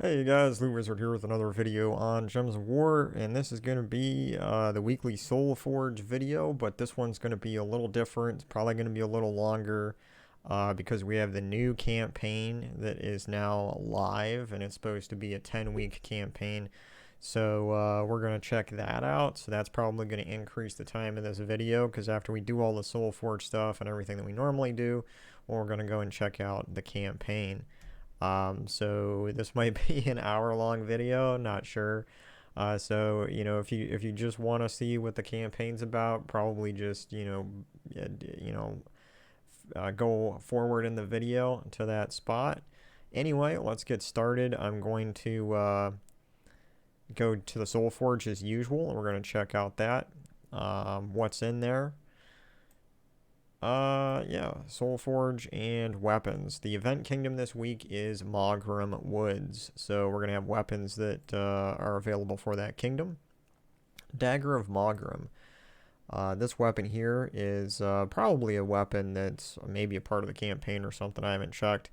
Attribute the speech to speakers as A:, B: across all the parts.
A: Hey guys, LootWizard here with another video on Gems of War, and this is going to be the weekly Soulforge video, but this one's going to be a little different. It's probably going to be a little longer because we have the new campaign that is now live, and it's supposed to be a 10-week campaign. So we're going to check that out. So that's probably going to increase the time of this video because after we do all the Soulforge stuff and everything that we normally do, we're going to go and check out the campaign. So this might be an hour-long video, not sure. So if you just want to see what the campaign's about, probably just go forward in the video to that spot. Anyway, let's get started. I'm going to go to the Soulforge as usual, and we're going to check out that what's in there. Yeah, Soulforge and weapons. The event kingdom this week is Maugrim Woods, so we're gonna have weapons that are available for that kingdom. Dagger of Maugrim. This weapon here is probably a weapon that's maybe a part of the campaign or something. I haven't checked.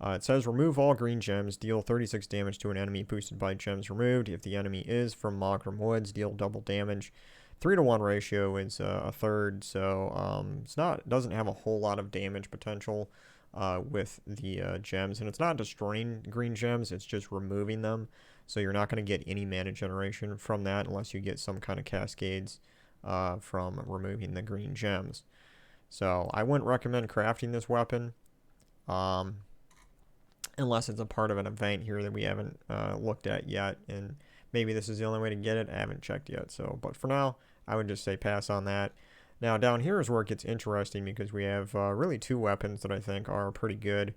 A: It says remove all green gems, deal 36 damage to an enemy boosted by gems removed. If the enemy is from Maugrim Woods, deal double damage. 3-to-1 ratio is a third, so it doesn't have a whole lot of damage potential with the gems, and it's not destroying green gems, it's just removing them, so you're not going to get any mana generation from that unless you get some kind of cascades from removing the green gems. So I wouldn't recommend crafting this weapon unless it's a part of an event here that we haven't looked at yet, and maybe this is the only way to get it. I haven't checked yet, but for now, I would just say pass on that. Now, down here is where it gets interesting because we have really two weapons that I think are pretty good.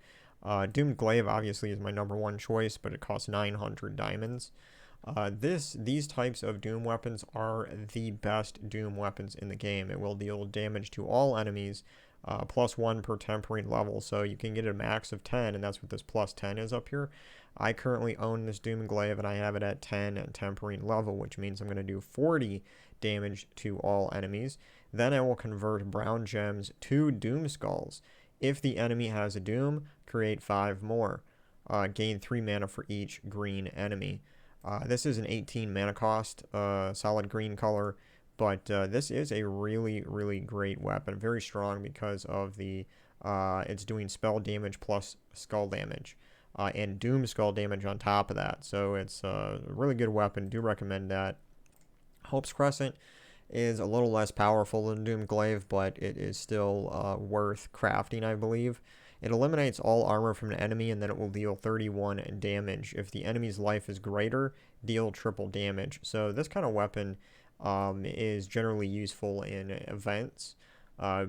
A: Doomed Glaive obviously is my number one choice, but it costs 900 diamonds. These types of Doom weapons are the best Doom weapons in the game. It will deal damage to all enemies, +1 per tempering level, so you can get a max of 10, and that's what this +10 is up here. I currently own this Doom Glaive, and I have it at 10 and tempering level, which means I'm going to do 40 damage to all enemies. Then I will convert brown gems to Doom Skulls. If the enemy has a Doom, create 5 more. Gain 3 mana for each green enemy. This is an 18 mana cost, solid green color, but this is a really, really great weapon. Very strong because of the it's doing spell damage plus skull damage. And Doom Skull damage on top of that. So it's a really good weapon. Do recommend that. Hope's Crescent is a little less powerful than Doom Glaive, but it is still worth crafting, I believe. It eliminates all armor from an enemy, and then it will deal 31 damage. If the enemy's life is greater, deal triple damage. So this kind of weapon is generally useful in events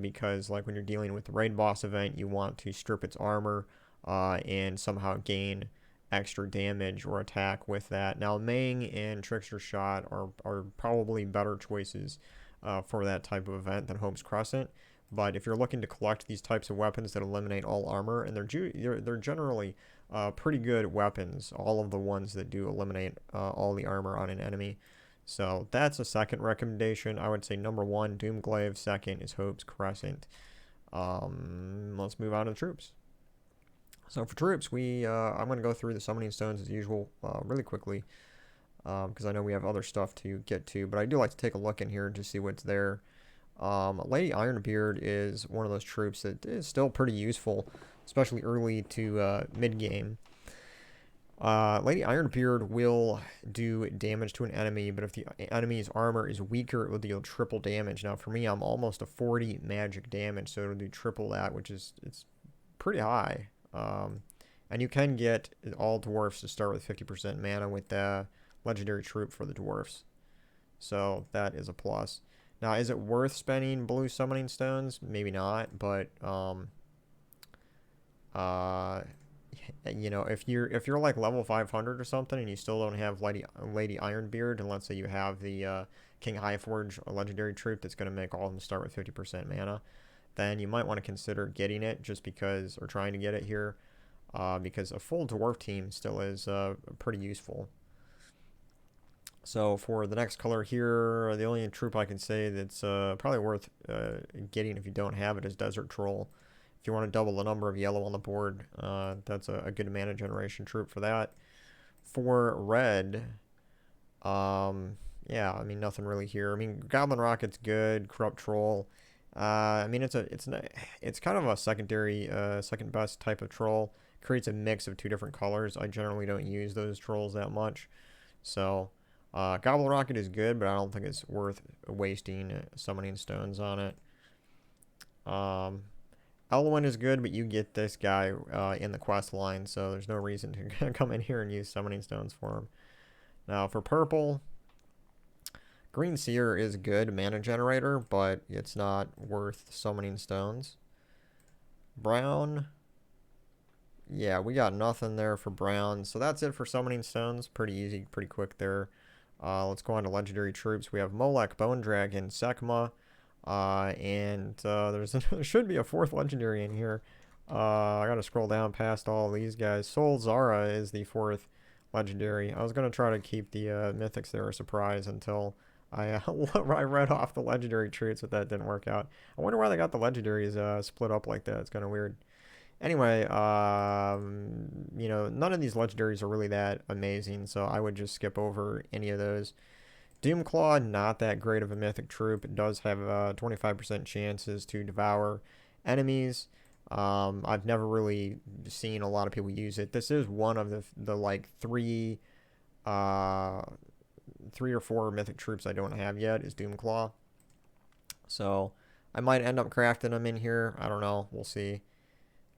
A: because, like when you're dealing with the raid boss event, you want to strip its armor and somehow gain extra damage or attack with that. Now, Mang and Trickster Shot are probably better choices for that type of event than Hope's Crescent. But if you're looking to collect these types of weapons that eliminate all armor, and they're generally pretty good weapons, all of the ones that do eliminate all the armor on an enemy. So that's a second recommendation. I would say number 1, Doom Glaive. Second is Hope's Crescent. Let's move on to the troops. So for troops, I'm going to go through the summoning stones as usual really quickly because I know we have other stuff to get to, but I do like to take a look in here to see what's there. Lady Ironbeard is one of those troops that is still pretty useful, especially early to mid-game. Lady Ironbeard will do damage to an enemy, but if the enemy's armor is weaker, it will deal triple damage. Now, for me, I'm almost a 40 magic damage, so it'll do triple that, which is it's pretty high. And you can get all dwarfs to start with 50% mana with the legendary troop for the dwarfs. So that is a plus. Now, is it worth spending blue summoning stones? Maybe not, but if you're like level 500 or something and you still don't have Lady Ironbeard, and let's say you have the King Highforge, a legendary troop that's going to make all of them start with 50% mana, then you might want to consider getting it just because, or trying to get it here, because a full dwarf team still is pretty useful. So for the next color here, the only troop I can say that's probably worth getting if you don't have it is Desert Troll. If you want to double the number of yellow on the board, that's a good mana generation troop for that. For red, yeah, I mean nothing really here. I mean Goblin Rocket's good, Corrupt Troll. I mean it's kind of a secondary, second best type of troll. Creates a mix of two different colors. I generally don't use those trolls that much, so Goblin Rocket is good, but I don't think it's worth wasting summoning stones on it. Elwyn is good, but you get this guy in the quest line, so there's no reason to come in here and use summoning stones for him. Now for purple, Green Seer is good mana generator, but it's not worth summoning stones. Brown, yeah, we got nothing there for brown, so that's it for summoning stones. Pretty easy, pretty quick there. Let's go on to legendary troops. We have Molech, Bone Dragon, Sekma, and there should be a fourth legendary in here. I gotta scroll down past all these guys. Soul Zara is the fourth legendary. I was gonna try to keep the mythics there a surprise until I read off the legendary traits, but that didn't work out. I wonder why they got the legendaries split up like that. It's kind of weird. Anyway, you know, none of these legendaries are really that amazing, so I would just skip over any of those. Doomclaw, not that great of a mythic troop. It does have 25% chances to devour enemies. I've never really seen a lot of people use it. This is one of the like three or four mythic troops I don't have yet is Doomclaw. So I might end up crafting them in here. I don't know. We'll see.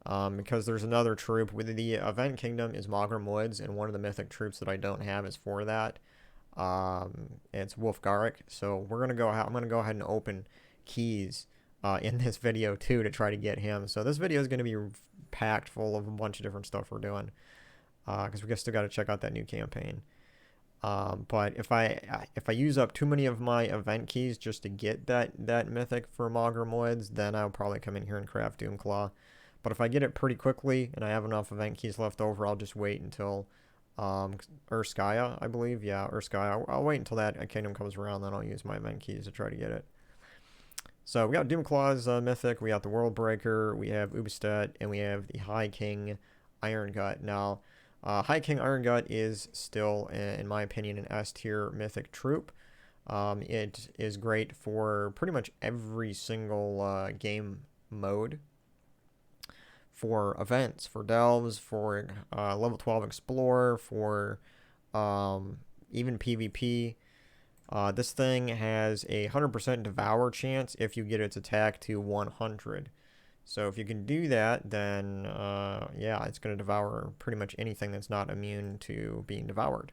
A: Because there's another troop with the event kingdom is maugrim Woods, and one of the mythic troops that I don't have is for that. It's Wolfgarrick. So we're gonna go. I'm gonna go ahead and open keys in this video too to try to get him. So this video is gonna be packed full of a bunch of different stuff we're doing. Because we still got to check out that new campaign. But if I use up too many of my event keys just to get that mythic for maugrim Woods, then I'll probably come in here and craft Doomclaw. But if I get it pretty quickly and I have enough event keys left over, I'll just wait until Urskaya, I believe. Yeah, Urskaya. I'll wait until that kingdom comes around, then I'll use my event keys to try to get it. So we got Doomclaw's mythic, we got the World Breaker, we have Ubestet, and we have the High King Irongut. Now, High King Irongut is still, in my opinion, an S tier mythic troop. It is great for pretty much every single game mode. For events, for delves, for level 12 Explorer, for even PvP. This thing has a 100% devour chance if you get its attack to 100. So if you can do that, then yeah, it's going to devour pretty much anything that's not immune to being devoured.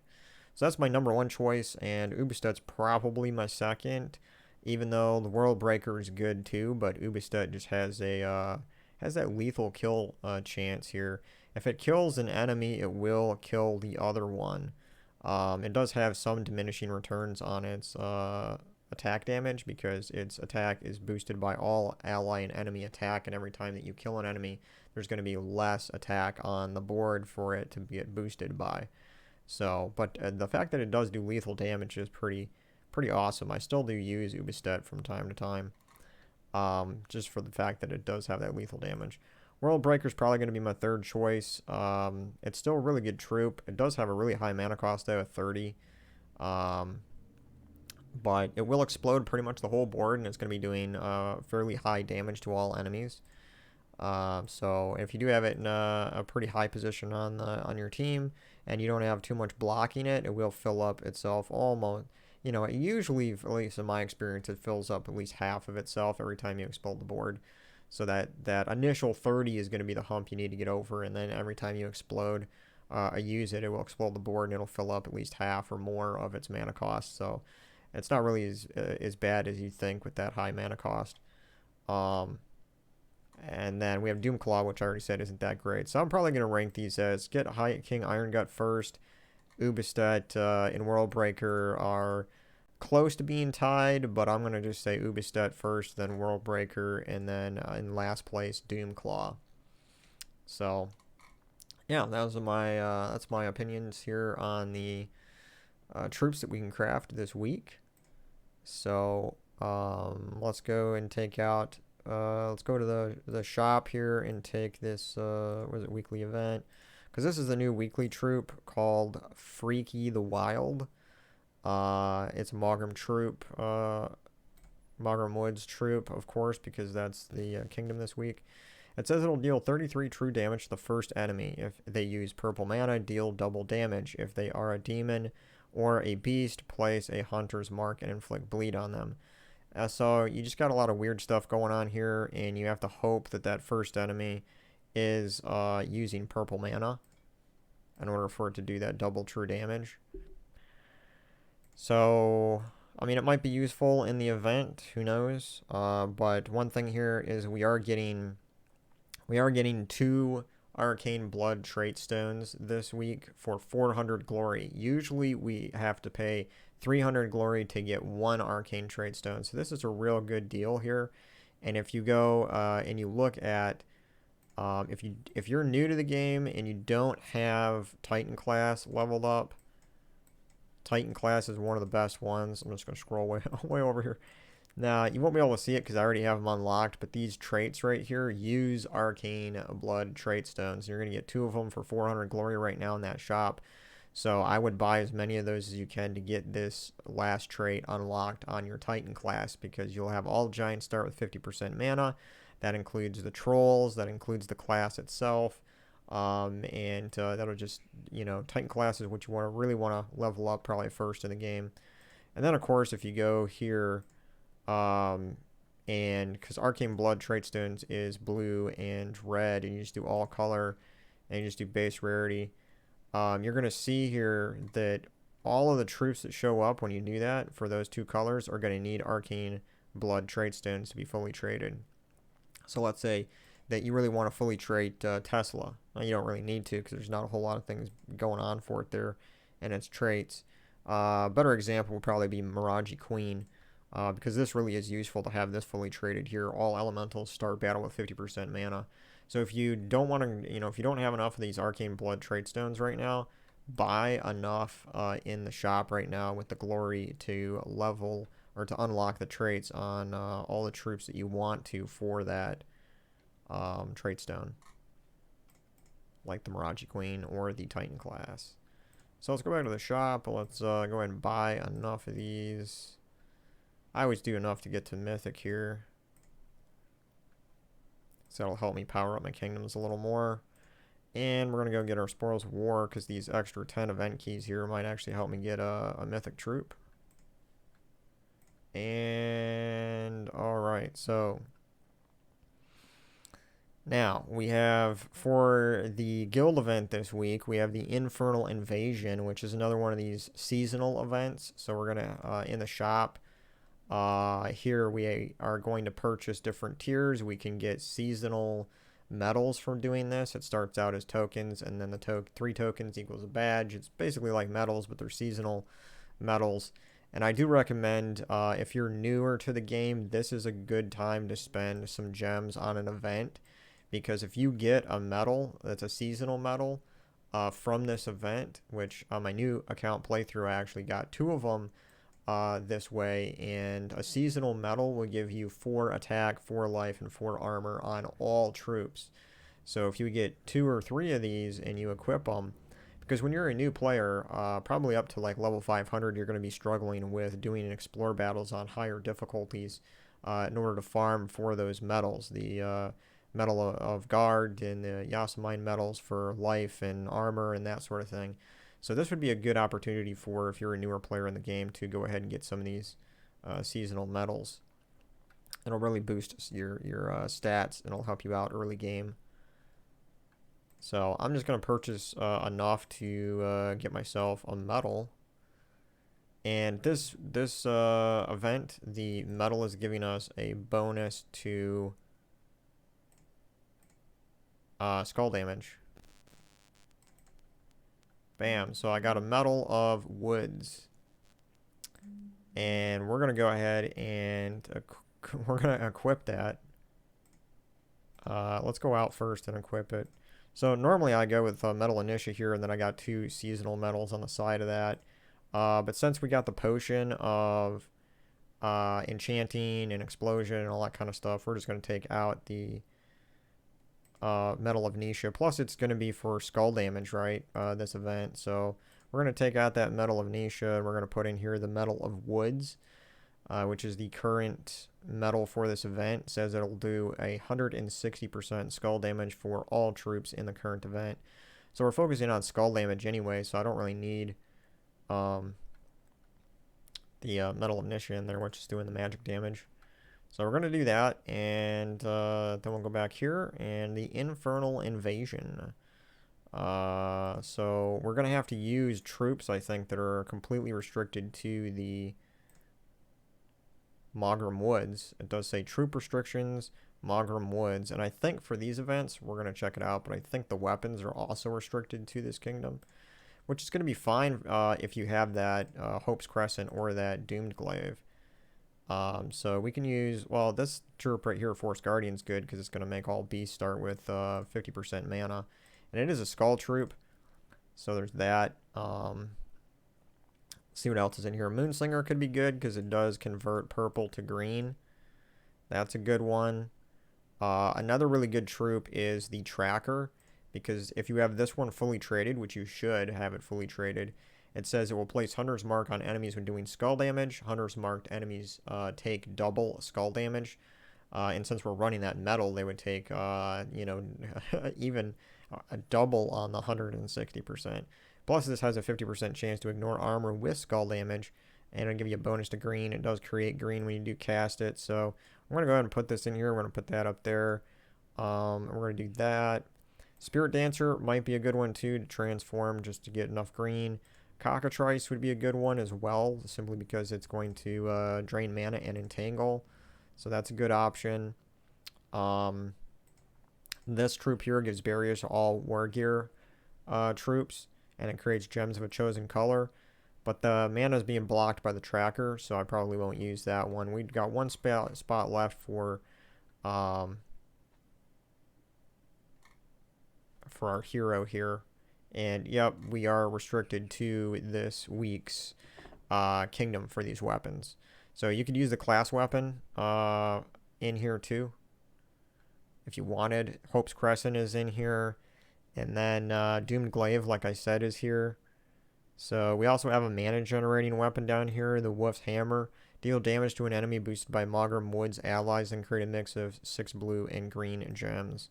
A: So that's my number one choice, and Ubestet's probably my second, even though the World Breaker is good too, but Ubestet just has that lethal kill chance here. If it kills an enemy, it will kill the other one. It does have some diminishing returns on its attack damage because its attack is boosted by all ally and enemy attack, and every time that you kill an enemy, there's going to be less attack on the board for it to get boosted by. So, but the fact that it does do lethal damage is pretty awesome. I still do use Ubestet from time to time. Just for the fact that it does have that lethal damage. World Breaker is probably going to be my third choice. It's still a really good troop. It does have a really high mana cost though, at 30. But it will explode pretty much the whole board, and it's going to be doing fairly high damage to all enemies. So if you do have it in a pretty high position on your team, and you don't have too much blocking it, it will fill up itself almost. You know, usually, at least in my experience, it fills up at least half of itself every time you explode the board. So that initial 30 is going to be the hump you need to get over, and then every time you explode, use it, it will explode the board, and it'll fill up at least half or more of its mana cost. So it's not really as bad as you think with that high mana cost. And then we have Doomclaw, which I already said isn't that great. So I'm probably going to rank these as get High King Irongut first. Ubestet and World Breaker are close to being tied, but I'm going to just say Ubestet first, then World Breaker, and then in last place, Doomclaw. So, yeah, that's my opinions here on the troops that we can craft this week. So, let's go and take out, let's go to the shop here and take this, what is it, weekly event. because this is the new weekly troop called Freaky the Wild. It's a maugrim troop, maugrim Woods troop, of course, because that's the kingdom this week. It says it'll deal 33 true damage to the first enemy. If they use purple mana, deal double damage. If they are a demon or a beast, place a hunter's mark and inflict bleed on them. So you just got a lot of weird stuff going on here, and you have to hope that that first enemy is using purple mana in order for it to do that double true damage. So, I mean, it might be useful in the event, who knows? But one thing here is we are getting 2 Arcane Blood trait stones this week for 400 glory. Usually we have to pay 300 glory to get 1 Arcane trait stone. So this is a real good deal here. And if you go and you look at if you're new to the game and you don't have Titan class leveled up, Titan class is one of the best ones. I'm just going to scroll way over here. Now, you won't be able to see it because I already have them unlocked, but these traits right here use Arcane Blood trait stones. You're going to get 2 of them for 400 glory right now in that shop. So I would buy as many of those as you can to get this last trait unlocked on your Titan class, because you'll have all giants start with 50% mana. That includes the trolls, that includes the class itself. And that'll just, Titan class is what you really want to level up probably first in the game. And then, of course, if you go here, and because Arcane Blood trait stones is blue and red, and you just do all color, and you just do base rarity, you're going to see here that all of the troops that show up when you do that for those 2 colors are going to need Arcane Blood trait stones to be fully traded. So let's say that you really want to fully trade Tesla. Well, you don't really need to, because there's not a whole lot of things going on for it there and its traits. Better example would probably be Mirage Queen, because this really is useful to have this fully traded here. All elementals start battle with 50% mana. So if you don't want to, if you don't have enough of these Arcane Blood trait stones right now, buy enough in the shop right now with the glory to level or to unlock the traits on all the troops that you want to for that trait stone, like the Mirage Queen or the Titan class. So let's go back to the shop. Let's go ahead and buy enough of these. I always do enough to get to Mythic here. So that'll help me power up my kingdoms a little more. And we're going to go get our Spoils of War, because these extra 10 event keys here might actually help me get a Mythic Troop. And, alright, so now we have, for the guild event this week, we have the Infernal Invasion, which is another one of these seasonal events. So we're going to, in the shop, here we are going to purchase different tiers. We can get seasonal medals from doing this. It starts out as tokens, and then the 3 tokens equals a badge. It's basically like medals, but they're seasonal medals. And I do recommend, if you're newer to the game, this is a good time to spend some gems on an event, because if you get a medal that's a seasonal medal from this event, which on my new account playthrough I actually got 2 of them this way, and a seasonal medal will give you 4 attack, 4 life, and 4 armor on all troops. So if you get 2 or 3 of these and you equip them, because when you're a new player, probably up to like level 500, you're going to be struggling with doing explore battles on higher difficulties in order to farm for those medals. The Medal of Guard and the Yassamine medals for life and armor and that sort of thing. So this would be a good opportunity for, if you're a newer player in the game, to go ahead and get some of these seasonal medals. It'll really boost your stats, and it'll help you out early game. So I'm just going to purchase enough to get myself a medal. And this event, the medal is giving us a bonus to skull damage. Bam. So I got a medal of woods. And we're going to go ahead and we're going to equip that. Let's go out first and equip it. So normally I go with Metal Initia here, and then I got 2 seasonal medals on the side of that. But since we got the potion of enchanting and explosion and all that kind of stuff, we're just going to take out the Metal of Nisha. Plus, it's going to be for skull damage, right? This event. So we're going to take out that Metal of Nisha, and we're going to put in here the Metal of Woods, which is the current metal for this event. It says it'll do 160% skull damage for all troops in the current event. So we're focusing on skull damage anyway, so I don't really need the Metal of Nisha in there, which is doing the magic damage. So we're going to do that, and then we'll go back here, and the Infernal Invasion. So we're going to have to use troops, I think, that are completely restricted to the Maugrim Woods. It does say troop restrictions, Maugrim Woods, and I think for these events, we're going to check it out, but I think the weapons are also restricted to this kingdom, which is going to be fine if you have that Hope's Crescent or that Doomed Glaive. So we can use, well, this troop right here, Force Guardian's good because it's going to make all beasts start with 50% mana. And it is a skull troop, so there's that. See what else is in here. Moonslinger could be good because it does convert purple to green. That's a good one. Another really good troop is the Tracker, because if you have this one fully traded, which you should have it fully traded, it says it will place Hunter's Mark on enemies when doing skull damage. Hunter's Marked enemies take double skull damage. And since we're running that metal, they would take, you know, even a double on the 160%. Plus, this has a 50% chance to ignore armor with skull damage, and it'll give you a bonus to green. It does create green when you do cast it. So I'm going to go ahead and put this in here. We're going to put that up there. We're going to do that. Spirit Dancer might be a good one, too, to transform just to get enough green. Cockatrice would be a good one as well, simply because it's going to drain mana and entangle. So that's a good option. This troop here gives barriers to all war gear troops, and it creates gems of a chosen color. But the mana is being blocked by the Tracker, so I probably won't use that one. We've got one spot left for our hero here. And yep, we are restricted to this week's kingdom for these weapons. So you could use the class weapon in here too, if you wanted. Hope's Crescent is in here. And then Doomed Glaive, like I said, is here. So we also have a mana generating weapon down here, the Wolf's Hammer. Deal damage to an enemy boosted by Maugrim Woods allies and create a mix of 6 blue and green gems.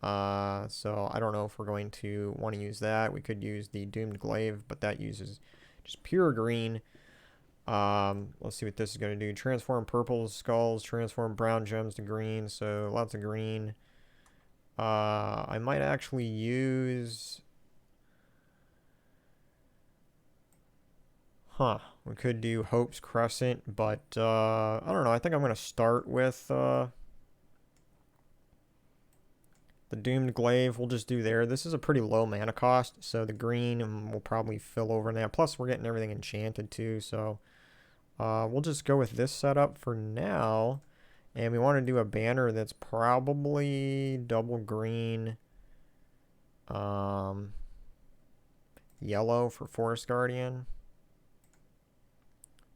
A: So I don't know if we're going to want to use that. We could use the Doomed Glaive, but that uses just pure green. Let's see what this is going to do. Transform purple skulls, transform brown gems to green, so lots of green. I might actually use... we could do Hope's Crescent, but I don't know. I think I'm going to start with the Doomed Glaive. We'll just do there. This is a pretty low mana cost, so the green will probably fill over in that. Plus, we're getting everything enchanted too, so we'll just go with this setup for now. And we want to do a banner that's probably double green, yellow for Forest Guardian.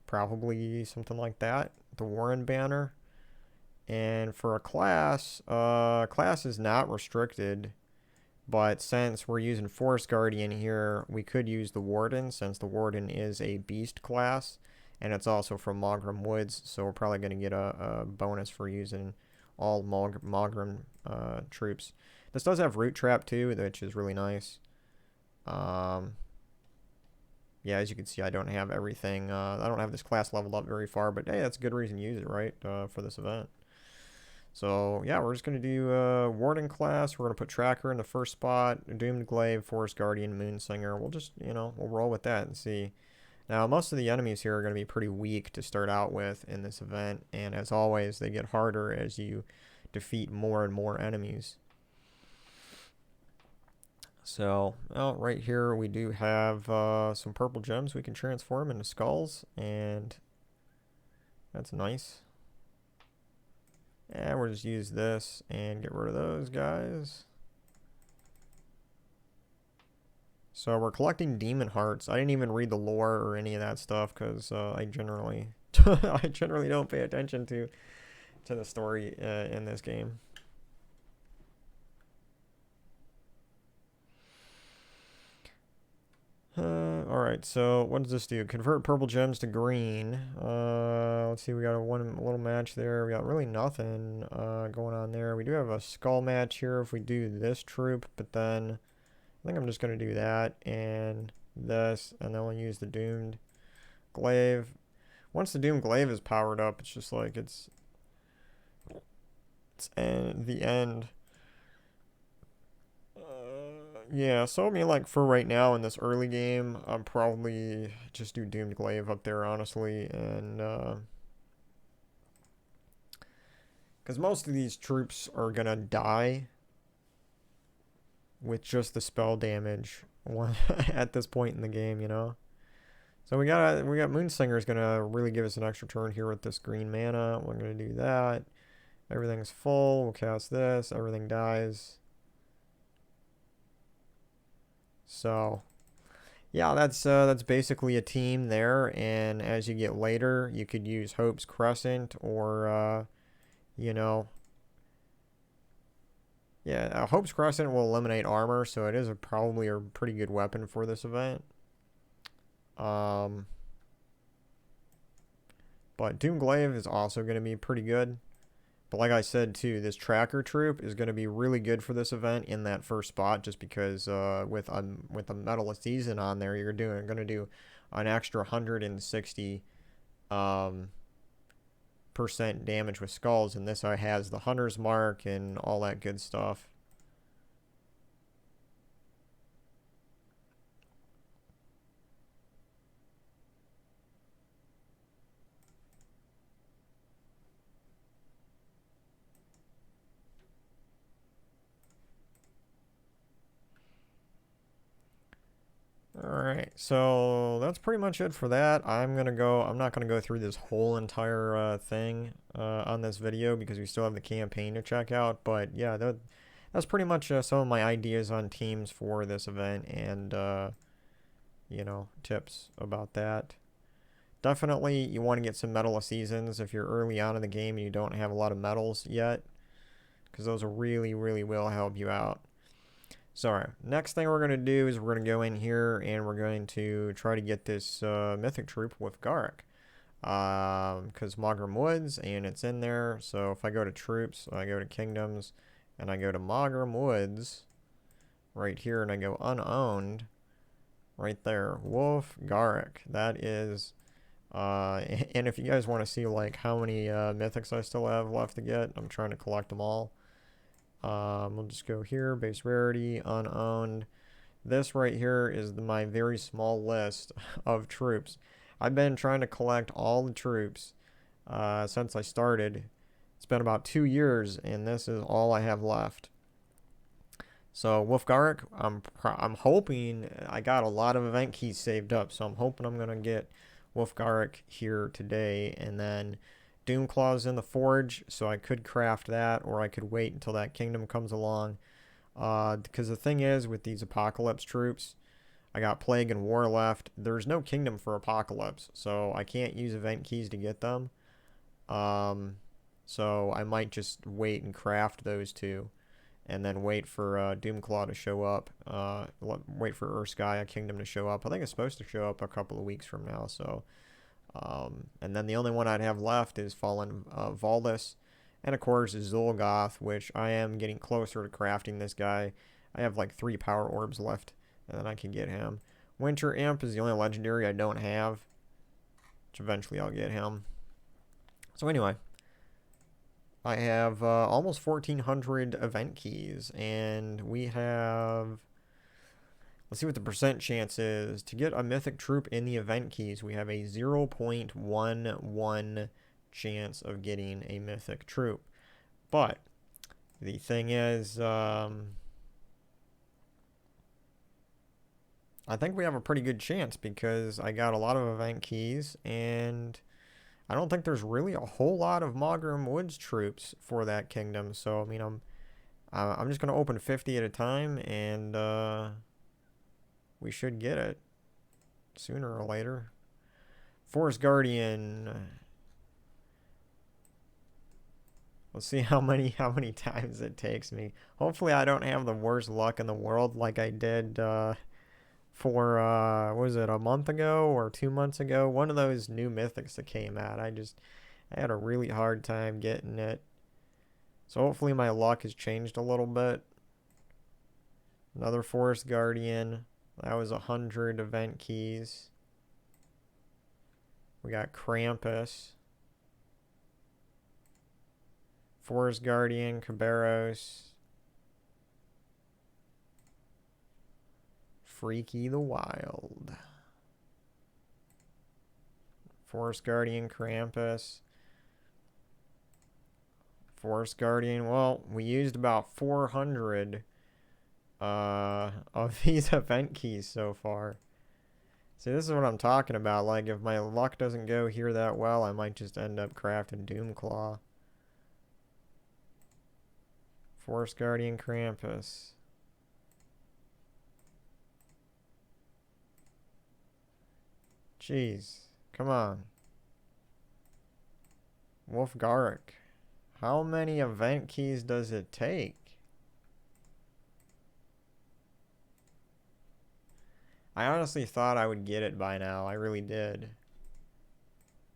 A: Probably something like that. The Warren banner. And for a class, class is not restricted. But since we're using Forest Guardian here, we could use the Warden, since the Warden is a beast class. And it's also from Maugrim Woods, so we're probably going to get a bonus for using all Maugrim troops. This does have Root Trap too, which is really nice. Yeah, as you can see, I don't have everything. I don't have this class leveled up very far, but hey, that's a good reason to use it, right, for this event. So, yeah, we're just going to do Warden class. We're going to put Tracker in the first spot, Doomed Glaive, Forest Guardian, Moonsinger. We'll just, you know, we'll roll with that and see. Now, most of the enemies here are going to be pretty weak to start out with in this event, and as always, they get harder as you defeat more and more enemies. So, well, right here we do have some purple gems we can transform into skulls, and that's nice. And we'll just use this and get rid of those guys. So we're collecting demon hearts. I didn't even read the lore or any of that stuff because I generally don't pay attention to the story in this game. Alright, so what does this do? Convert purple gems to green. Let's see, we got a little match there. We got really nothing going on there. We do have a skull match here if we do this troop, but then I think I'm just going to do that and this, and then we'll use the Doomed Glaive. Once the Doomed Glaive is powered up, it's just like it's the end. Yeah, so I mean, like, for right now in this early game, I'll probably just do Doomed Glaive up there, honestly, and, because most of these troops are gonna die with just the spell damage at this point in the game, you know? So we got Moonslinger's gonna really give us an extra turn here with this green mana. We're gonna do that. Everything's full, we'll cast this, everything dies. So, yeah, that's basically a team there, and as you get later, you could use Hope's Crescent or, you know, yeah, Hope's Crescent will eliminate armor, so it is probably a pretty good weapon for this event. But Doom Glaive is also going to be pretty good. But like I said, too, this tracker troop is going to be really good for this event in that first spot, just because with a Metal of Season on there, you're going to do an extra 160 percent damage with skulls, and this has the Hunter's Mark and all that good stuff. Alright, so that's pretty much it for that. I'm not gonna go through this whole entire thing on this video because we still have the campaign to check out, but yeah, that's pretty much some of my ideas on teams for this event and, you know, tips about that. Definitely, you want to get some Metal of Seasons if you're early on in the game and you don't have a lot of medals yet, because those really, really will help you out. So, next thing we're going to do is we're going to go in here and we're going to try to get this Mythic Troop with Garrick. Because Maugrim Woods, and it's in there. So, if I go to Troops, I go to Kingdoms, and I go to Maugrim Woods, right here, and I go Unowned, right there, Wolf Garrick. That is, and if you guys want to see, like, how many Mythics I still have left to get, I'm trying to collect them all. We'll just go here, base rarity, unowned. This right here is my very small list of troops. I've been trying to collect all the troops since I started. It's been about 2 years, and this is all I have left. So Wolfgarrick, I'm hoping I got a lot of event keys saved up, so I'm hoping I'm gonna get Wolfgarrick here today, and then Doomclaw's in the forge, so I could craft that, or I could wait until that kingdom comes along. Because the thing is, with these Apocalypse troops, I got Plague and War left. There's no kingdom for Apocalypse, so I can't use event keys to get them. So I might just wait and craft those two, and then wait for Doomclaw to show up. Wait for Urskaya Kingdom to show up. I think it's supposed to show up a couple of weeks from now, so... and then the only one I'd have left is Fallen Valdis, and of course Zul'Goth, which I am getting closer to crafting this guy. I have like 3 power orbs left, and then I can get him. Winter Imp is the only legendary I don't have, which eventually I'll get him. So anyway, I have almost 1,400 event keys, and we have... Let's see what the percent chance is. To get a Mythic Troop in the event keys, we have a 0.11 chance of getting a Mythic Troop. But the thing is, I think we have a pretty good chance because I got a lot of event keys, and I don't think there's really a whole lot of Maugrim Woods troops for that kingdom. So, I mean, I'm just going to open 50 at a time, and... we should get it sooner or later. Forest Guardian. Let's see how many times it takes me. Hopefully I don't have the worst luck in the world like I did for, was it a month ago or 2 months ago? One of those new mythics that came out. I had a really hard time getting it. So hopefully my luck has changed a little bit. Another Forest Guardian. That was 100 event keys. We got Krampus. Forest Guardian, Cabarros. Freaky the Wild. Forest Guardian, Krampus. Forest Guardian. Well, we used about 400 of these event keys so far. See, this is what I'm talking about. Like, if my luck doesn't go here that well, I might just end up crafting Doomclaw. Forest Guardian, Krampus. Jeez. Come on. Wolfgarrick. How many event keys does it take? I honestly thought I would get it by now. I really did.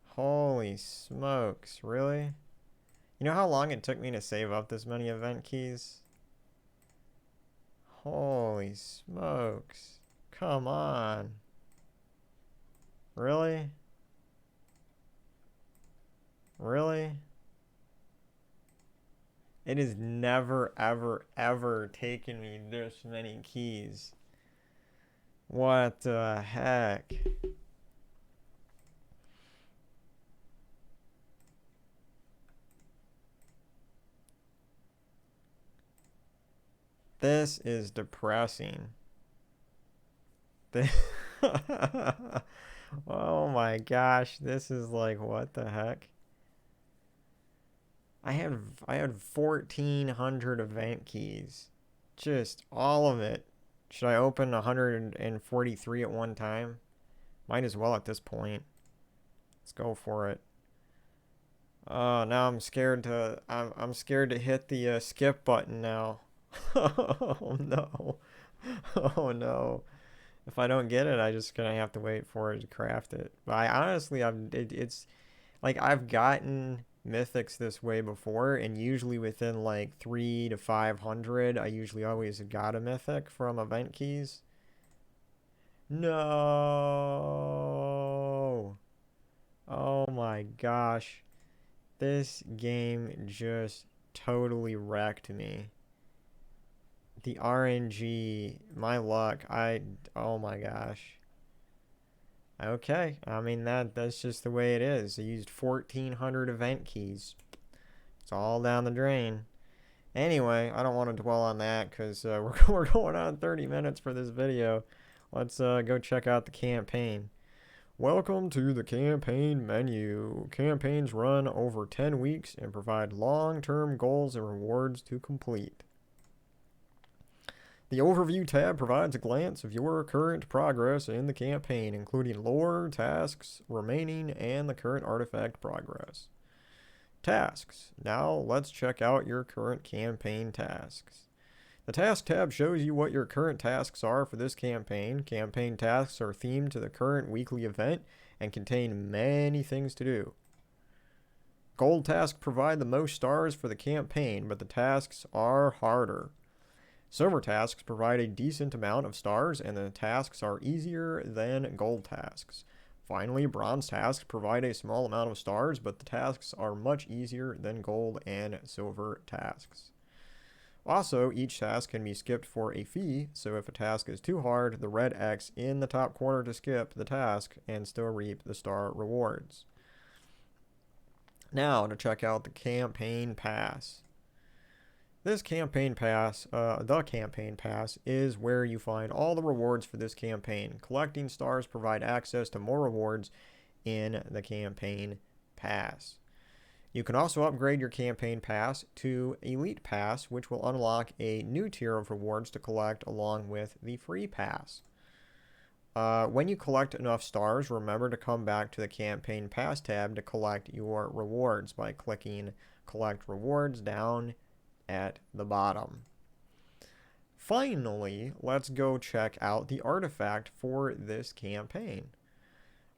A: Holy smokes. Really? You know how long it took me to save up this many event keys? Holy smokes. Come on. Really? Really? It has never, ever, ever taken me this many keys. What the heck? This is depressing. Oh my gosh, this is like, what the heck? I had 1,400 event keys. Just all of it. Should I open 143 at one time? Might as well at this point. Let's go for it. Oh, now I'm scared to hit the skip button now. Oh no. Oh no. If I don't get it, I just gonna have to wait for it to craft it. But I honestly, it's like I've gotten mythics this way before, and usually within like 3 to 500, I usually always got a mythic from event keys. No. Oh my gosh. This game just totally wrecked me. The RNG, my luck, oh my gosh. Okay, I mean that's just the way it is. I used 1,400 event keys. It's all down the drain. Anyway, I don't want to dwell on that because we're going on 30 minutes for this video. Let's go check out the campaign. Welcome to the campaign menu. Campaigns run over 10 weeks and provide long-term goals and rewards to complete. The Overview tab provides a glance of your current progress in the campaign, including lore, tasks, remaining, and the current artifact progress. Tasks. Now let's check out your current campaign tasks. The Task tab shows you what your current tasks are for this campaign. Campaign tasks are themed to the current weekly event and contain many things to do. Gold tasks provide the most stars for the campaign, but the tasks are harder. Silver tasks provide a decent amount of stars, and the tasks are easier than gold tasks. Finally, bronze tasks provide a small amount of stars, but the tasks are much easier than gold and silver tasks. Also, each task can be skipped for a fee, so if a task is too hard, the red X in the top corner to skip the task and still reap the star rewards. Now to check out the campaign pass. This campaign pass, the campaign pass, is where you find all the rewards for this campaign. Collecting stars provide access to more rewards in the campaign pass. You can also upgrade your campaign pass to Elite Pass, which will unlock a new tier of rewards to collect along with the free pass. When you collect enough stars, remember to come back to the campaign pass tab to collect your rewards by clicking Collect Rewards down at the bottom. finally, let's go check out the artifact for this campaign.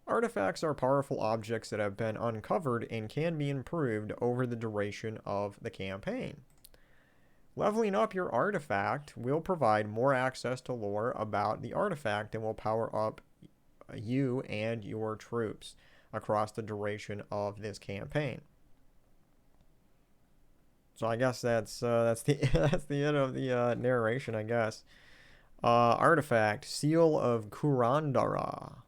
A: Artifacts are powerful objects that have been uncovered and can be improved over the duration of the campaign. Leveling up your artifact will provide more access to lore about the artifact and will power up you and your troops across the duration of this campaign. So I guess that's the that's the end of the narration, I guess. Artifact, Seal of Kurandara.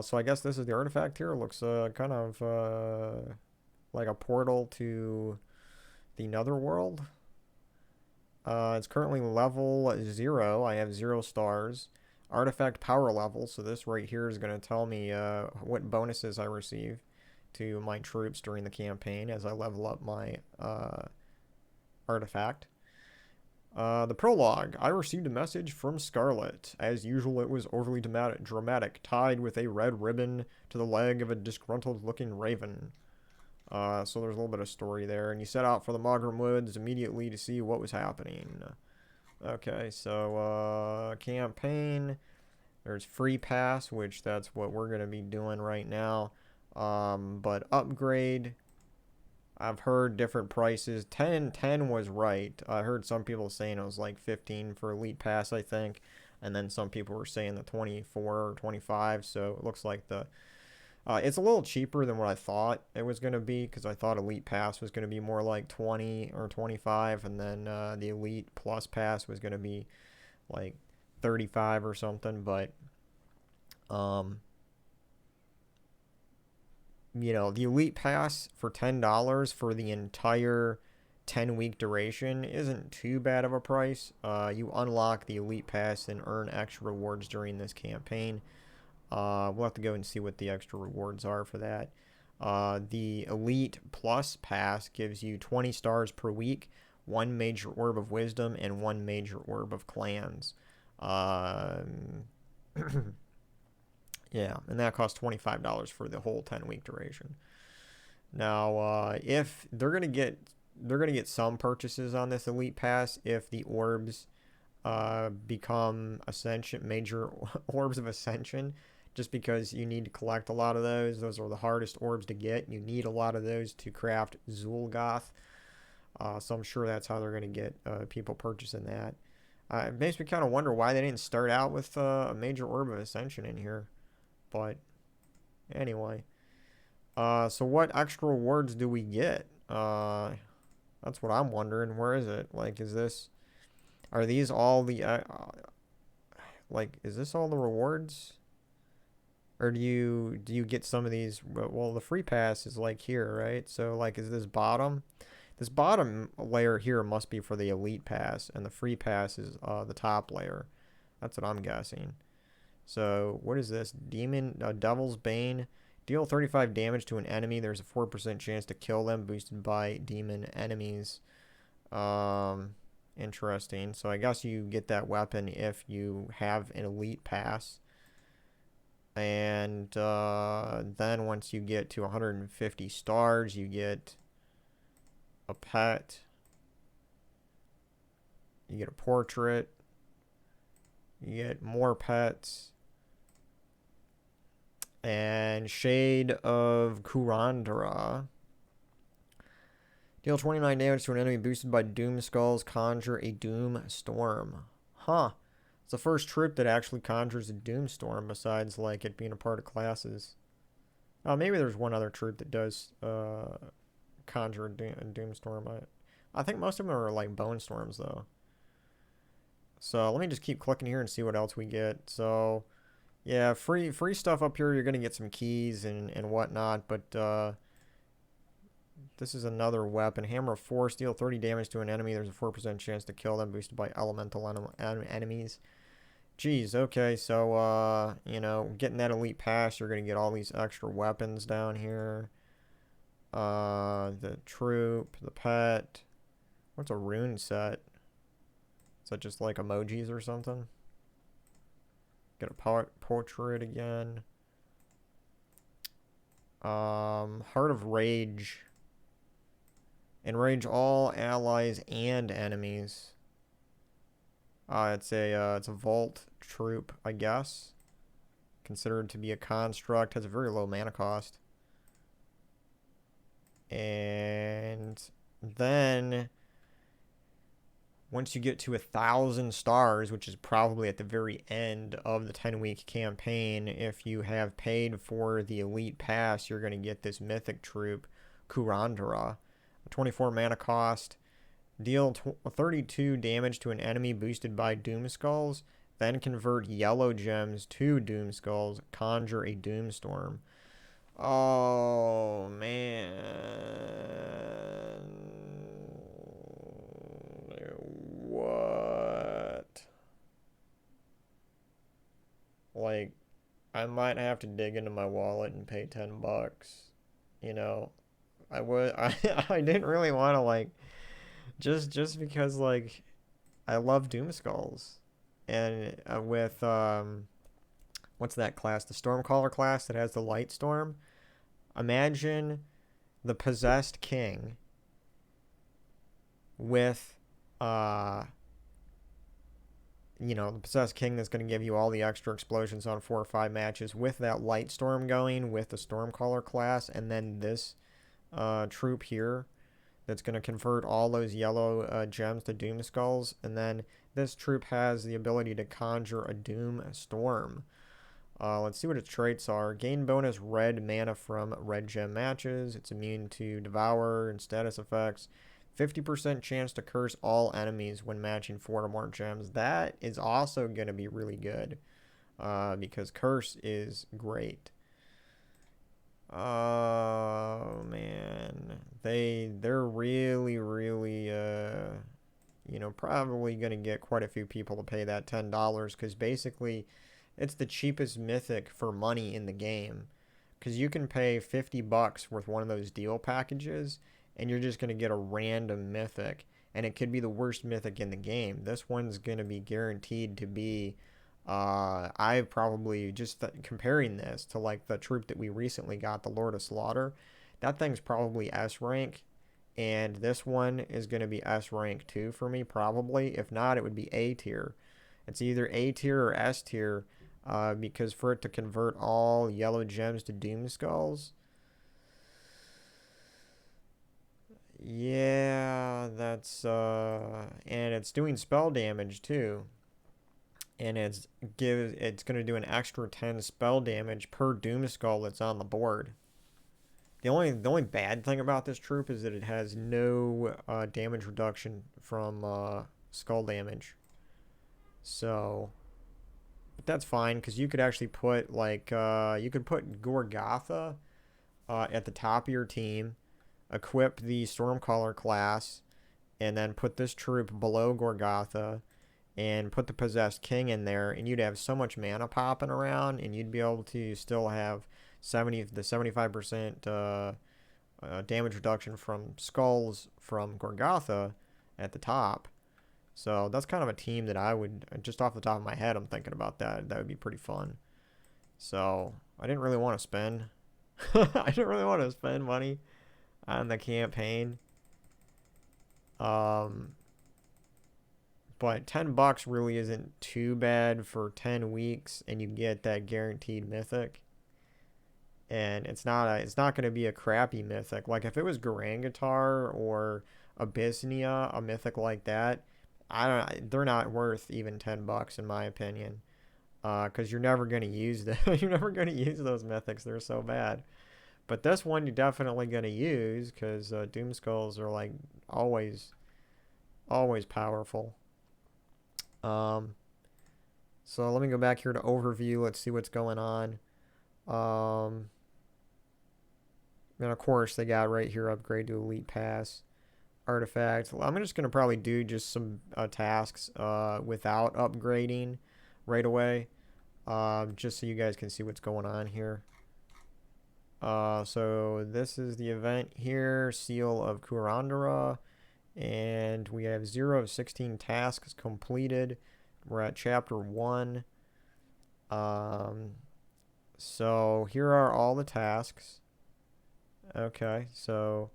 A: So I guess this is the artifact here. It looks kind of like a portal to the Netherworld. It's currently level 0. I have 0 stars. Artifact power level. So this right here is going to tell me what bonuses I receive to my troops during the campaign as I level up my artifact. The prologue. I received a message from Scarlet. As usual, it was overly dramatic, tied with a red ribbon to the leg of a disgruntled-looking raven. So there's a little bit of story there. And you set out for the Maugrim Woods immediately to see what was happening. Okay, so campaign. There's free pass, which that's what we're going to be doing right now. But upgrade, I've heard different prices. 10 was right. I heard some people saying it was like 15 for elite pass, I think, and then some people were saying the 24 or 25. So it looks like the it's a little cheaper than what I thought it was going to be, because I thought elite pass was going to be more like 20 or 25, and then the elite plus pass was going to be like 35 or something. But you know, the elite pass for $10 for the entire 10-week duration isn't too bad of a price. You unlock the elite pass and earn extra rewards during this campaign. We'll have to go and see what the extra rewards are for that. The elite plus pass gives you 20 stars per week, 1 major orb of wisdom, and 1 major orb of clans. Yeah, and that costs $25 for the whole 10-week duration. Now, if they're gonna get some purchases on this elite pass if the orbs become ascension, major orbs of ascension, just because you need to collect a lot of those. Those are the hardest orbs to get. You need a lot of those to craft Zul'Goth. So I'm sure that's how they're gonna get people purchasing that. It makes me kind of wonder why they didn't start out with a major orb of ascension in here. But anyway, so what extra rewards do we get? That's what I'm wondering. Where is it? Like, are these all the, like, is this all the rewards? Or do you get some of these? Well, the free pass is like here, right? So like, is this bottom layer here must be for the elite pass, and the free pass is the top layer. That's what I'm guessing. So, what is this? Devil's Bane. Deal 35 damage to an enemy. There's a 4% chance to kill them, boosted by demon enemies. Interesting. So, I guess you get that weapon if you have an elite pass. And then once you get to 150 stars, you get a pet. You get a portrait. You get more pets. And Shade of Kurandara. Deal 29 damage to an enemy boosted by Doom Skulls. Conjure a Doom Storm. Huh. It's the first troop that actually conjures a Doom Storm besides, like, it being a part of classes. Oh, maybe there's one other troop that does conjure a Doom Storm. I think most of them are, like, Bone Storms, though. So, let me just keep clicking here and see what else we get. So, yeah, free stuff up here. You're going to get some keys and whatnot, but this is another weapon. Hammer of Force. Deal 30 damage to an enemy. There's a 4% chance to kill them, boosted by elemental enemies. Jeez, okay, so, you know, getting that elite pass, you're going to get all these extra weapons down here. The troop, the pet. What's a rune set? Is that just like emojis or something? Get a portrait again. Heart of Rage. Enrage all allies and enemies. It's a vault troop, I guess. Considered to be a construct. Has a very low mana cost. And then once you get to 1,000 stars, which is probably at the very end of the 10-week campaign, if you have paid for the elite pass, you're going to get this mythic troop, Kurandara. 24 mana cost. Deal 32 damage to an enemy boosted by Doom Skulls. Then convert yellow gems to Doom Skulls. Conjure a Doomstorm. Oh, man. What? Like, I might have to dig into my wallet and pay $10. You know, I didn't really want to, like, just because, like, I love Doom Skulls. And with, what's that class? The Stormcaller class that has the Light Storm. Imagine the Possessed King with, the Possessed King that's going to give you all the extra explosions on 4 or 5 matches with that Light Storm going with the Stormcaller class, and then this troop here that's going to convert all those yellow gems to Doom Skulls, and then this troop has the ability to conjure a Doom Storm. Let's see what its traits are. Gain bonus red mana from red gem matches. It's immune to Devour and status effects. 50% chance to curse all enemies when matching 4 or more gems. That is also going to be really good because curse is great. Oh, man. They're really, really, probably going to get quite a few people to pay that $10 because basically it's the cheapest mythic for money in the game. Because you can pay $50 worth one of those deal packages and you're just going to get a random mythic. And it could be the worst mythic in the game. This one's going to be guaranteed to be... I probably, just comparing this to like the troop that we recently got, the Lord of Slaughter, that thing's probably S rank. And this one is going to be S rank too for me, probably. If not, it would be A tier. It's either A tier or S tier. Because for it to convert all yellow gems to Doom Skulls... Yeah, that's, and it's doing spell damage too. And it's going to do an extra 10 spell damage per Doom Skull that's on the board. The only bad thing about this troop is that it has no damage reduction from skull damage. So, but that's fine because you could actually put like you could put Gorgatha at the top of your team. Equip the Stormcaller class, and then put this troop below Gorgatha, and put the Possessed King in there, and you'd have so much mana popping around, and you'd be able to still have 75% damage reduction from skulls from Gorgatha at the top. So that's kind of a team that I would, just off the top of my head, I'm thinking about that. That would be pretty fun. So I didn't really want to spend. I didn't really want to spend money on the campaign. But $10 really isn't too bad for 10 weeks, and you get that guaranteed mythic. And it's not going to be a crappy mythic. Like if it was Garangatar or Abyssnia, a mythic like that, they're not worth even $10 in my opinion. Because you're never going to use them. You're never going to use those mythics. They're so bad. But this one you're definitely going to use because Doom Skulls are like always powerful. So let me go back here to overview. Let's see what's going on. And of course they got right here upgrade to Elite Pass artifact. I'm just going to probably do just some tasks without upgrading right away. Just so you guys can see what's going on here. So this is the event here, Seal of Kurandara, and we have 0 of 16 tasks completed. We're at chapter 1. So here are all the tasks. Okay, so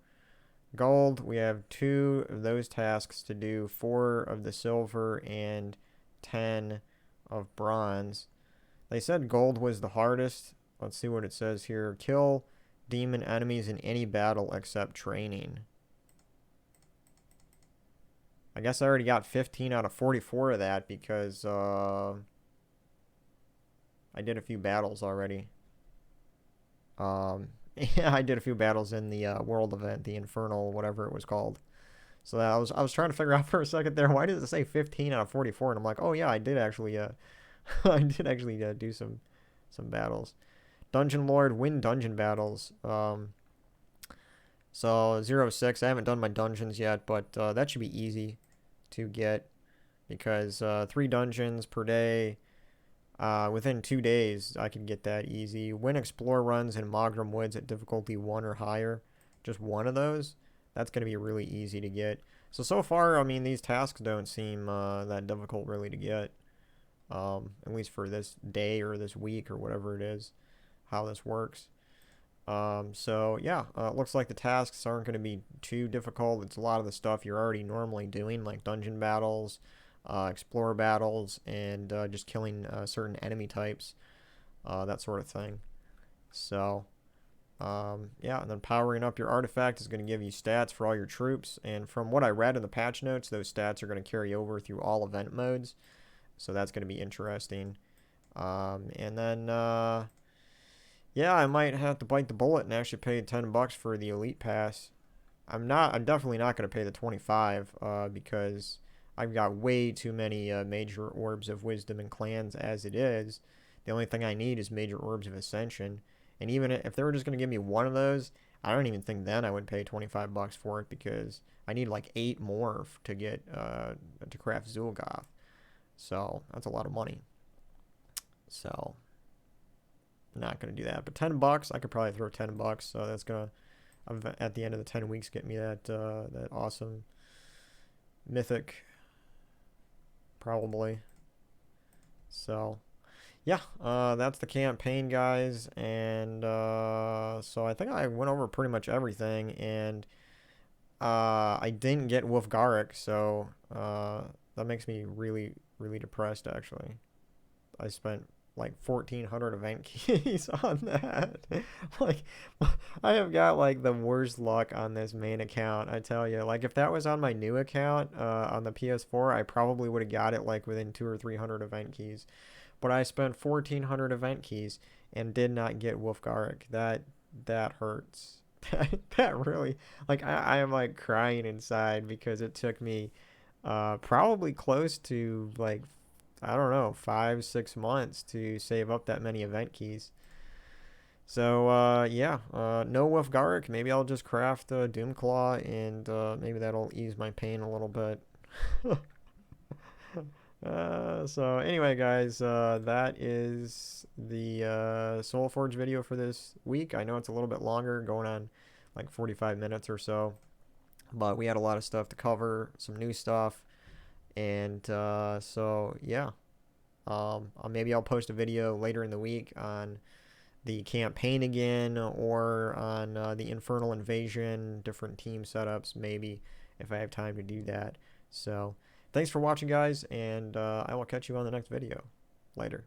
A: Gold, we have 2 of those tasks to do, 4 of the silver and 10 of bronze. They said gold was the hardest. Let's see what it says here. Kill demon enemies in any battle except training. I guess I already got 15 out of 44 of that because I did a few battles already. Yeah, I did a few battles in the world event, the Infernal, whatever it was called. So that I was trying to figure out for a second there, why does it say 15 out of 44? And I'm like, oh yeah, I did actually I did actually do some battles. Dungeon Lord, win dungeon battles. So 0-6, I haven't done my dungeons yet, but that should be easy to get because 3 dungeons per day. Within 2 days, I can get that easy. Win explore runs in Maugrim Woods at difficulty 1 or higher. Just one of those. That's going to be really easy to get. So far, I mean, these tasks don't seem that difficult really to get. At least for this day or this week or whatever it is, how this works. So yeah, it looks like the tasks aren't going to be too difficult. It's a lot of the stuff you're already normally doing, like dungeon battles, explorer battles, and just killing certain enemy types, that sort of thing. So yeah, and then powering up your artifact is going to give you stats for all your troops, and from what I read in the patch notes, those stats are going to carry over through all event modes, so that's going to be interesting. And then yeah, I might have to bite the bullet and actually pay $10 for the elite pass. I'm definitely not going to pay the 25 because I've got way too many major orbs of wisdom and clans as it is. The only thing I need is major orbs of ascension. And even if they were just going to give me one of those, I don't even think then I would pay $25 for it because I need like 8 more to get to craft Zul'Goth. So that's a lot of money. So I'm not going to do that. But $10, I could probably throw $10. So that's going to, at the end of the 10 weeks, get me that that awesome mythic, probably. So yeah, that's the campaign, guys. And so I think I went over pretty much everything. And I didn't get Wolfgarrick, so that makes me really, really depressed, actually. I spent like 1,400 event keys on that. Like, I have got like the worst luck on this main account, I tell you. Like, if that was on my new account on the PS4, I probably would have got it like within 200 or 300 event keys. But I spent 1,400 event keys and did not get Wolfgarrick. That hurts. That really, like, I am like crying inside because it took me probably close to like, I don't know, 5-6 months to save up that many event keys. So yeah, no Wolfgarrick. Maybe I'll just craft Doomclaw, and maybe that'll ease my pain a little bit. So anyway, guys, that is the Soulforge video for this week. I know it's a little bit longer, going on like 45 minutes or so, but we had a lot of stuff to cover, some new stuff. And so yeah, maybe I'll post a video later in the week on the campaign again, or on the Infernal Invasion, different team setups, maybe, if I have time to do that. So thanks for watching, guys, and I will catch you on the next video. Later.